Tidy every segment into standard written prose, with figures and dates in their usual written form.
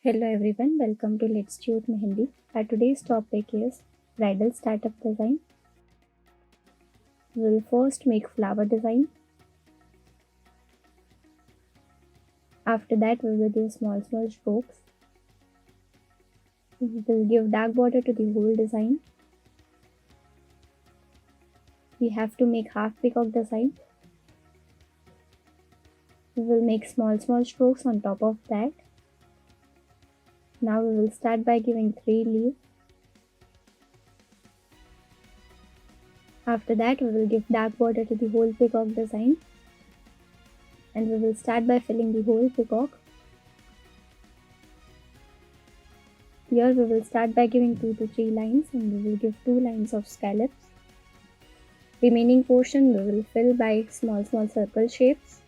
Hello everyone, welcome to Letstute Mehndi. Our today's topic is bridal startup design. We will first make flower design. After that, we will give small strokes. We will give dark border to the whole design. We have to make half peacock design. We will make small strokes on top of that. Now we will start by giving 3 leaves. After that, we will give dark border to the whole peacock design. And we will start by filling the whole peacock. Here we will start by giving 2 to 3 lines and we will give 2 lines of scallops. Remaining portion we will fill by small circle shapes.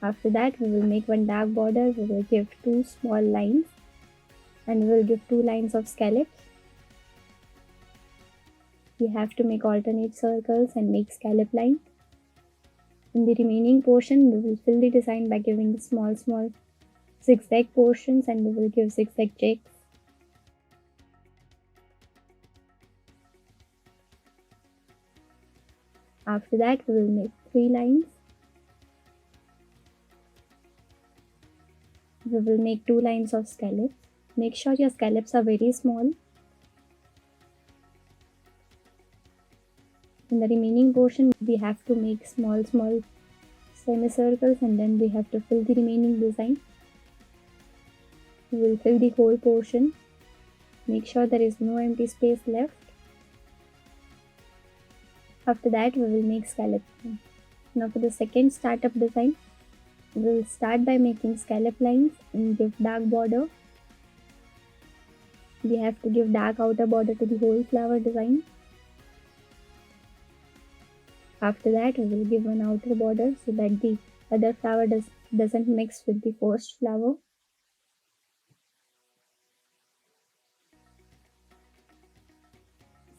After that we will make one dark border, we will give 2 small lines and we will give 2 lines of scallops. We have to make alternate circles and make scallop line. In the remaining portion we will fill the design by giving small zigzag portions and we will give zigzag checks. After that we will make 3 lines. We will make 2 lines of scallops. Make sure your scallops are very small. In the remaining portion we have to make small semicircles and then we have to fill the remaining design. We will fill the whole portion. Make sure there is no empty space left. After that we will make scallop. Now for the second startup design, we will start by making scallop lines and give dark border. We have to give dark outer border to the whole flower design. After that we will give one outer border so that the other flower doesn't mix with the first flower.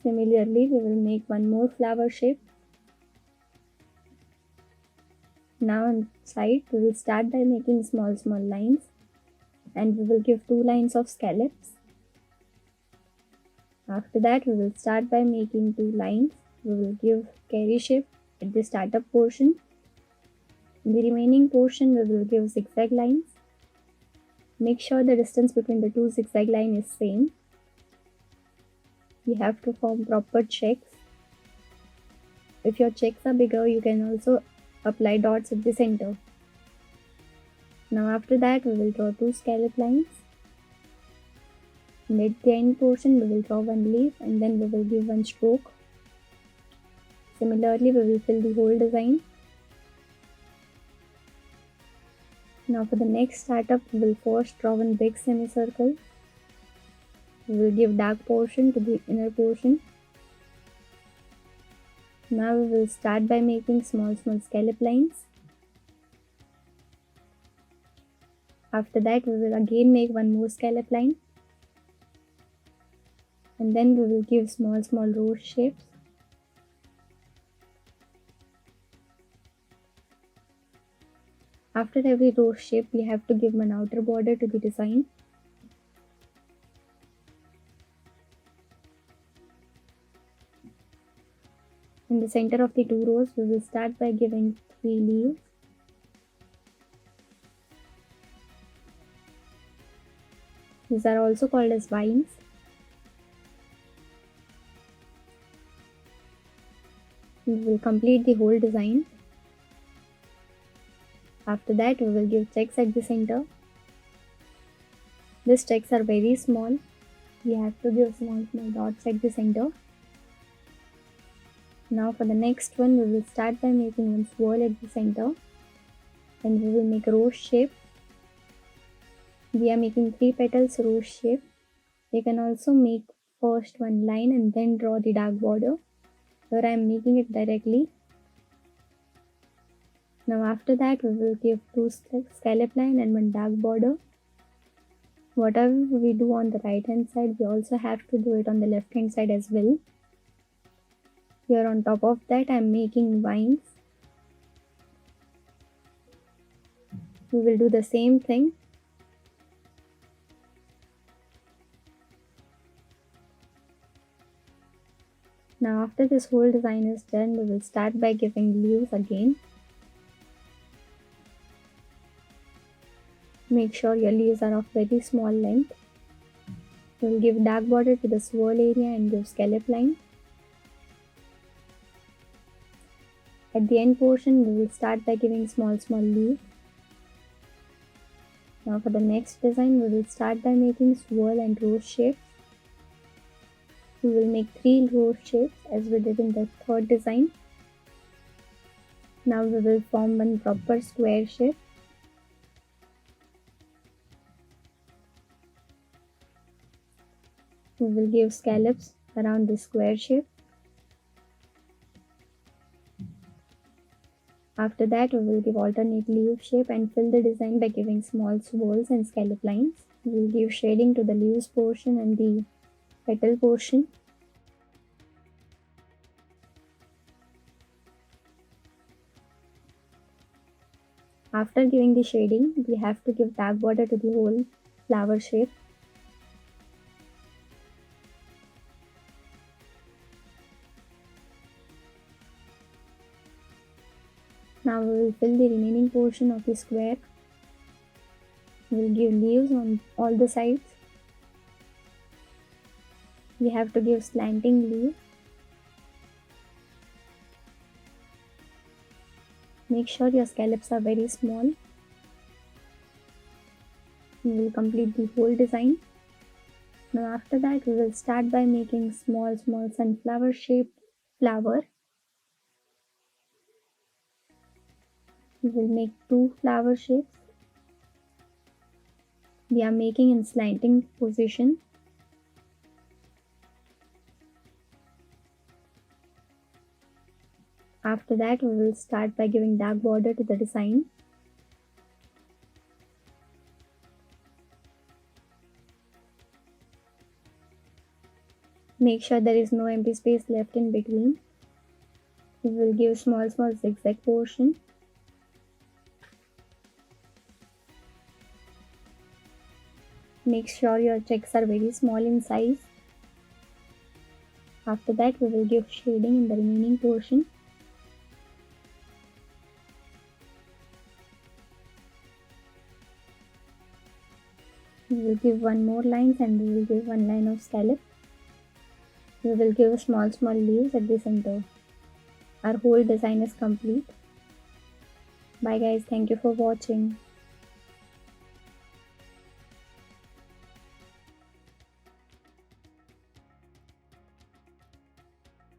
Similarly, we will make one more flower shape. Now on side we will start by making small lines and we will give 2 lines of scallops. After that we will start by making 2 lines. We will give carry shape at the startup portion. In the remaining portion we will give zigzag lines. Make sure the distance between the 2 zigzag lines is same. You have to form proper checks. If your checks are bigger, you can also apply dots at the center. Now after that we will draw 2 scallop lines. And at the end portion we will draw one leaf and then we will give one stroke. Similarly we will fill the whole design. Now for the next startup we will first draw one big semicircle. We will give dark portion to the inner portion. Now we will start by making small scallop lines. After that we will again make one more scallop line. And then we will give small rose shapes. After every rose shape we have to give one outer border to the design. In the center of the 2 rows we will start by giving 3 leaves. These are also called as vines. We will complete the whole design. After that we will give checks at the center. These checks are very small. We have to give small dots at the center. Now for the next one we will start by making one swirl at the center and we will make a rose shape. We are making 3 petals rose shape. You can also make first one line and then draw the dark border. Here I am making it directly. Now after that we will give 2 scallop line and one dark border. Whatever we do on the right hand side we also have to do it on the left hand side as well. Here on top of that I am making vines. We will do the same thing. Now after this whole design is done, we will start by giving leaves again. Make sure your leaves are of very small length. We will give dark border to the swirl area and give scallop line. At the end portion, we will start by giving small leaves. Now for the next design, we will start by making swirl and rose shapes. We will make 3 rose shapes as we did in the third design. Now we will form one proper square shape. We will give scallops around the square shape. After that, we will give alternate leaf shape and fill the design by giving small swirls and scallop lines. We will give shading to the leaves portion and the petal portion. After giving the shading, we have to give dark border to the whole flower shape. Now we will fill the remaining portion of the square. We will give leaves on all the sides. We have to give slanting leaves. Make sure your scallops are very small. We will complete the whole design. Now after that, we will start by making small sunflower shaped flower. We will make 2 flower shapes. We are making in slanting position. After that, we will start by giving dark border to the design. Make sure there is no empty space left in between. We will give small zigzag portion. Make sure your checks are very small in size. After that, we will give shading in the remaining portion. We will give one more line and we will give one line of scallop. We will give small leaves at the center. Our whole design is complete. Bye guys, thank you for watching.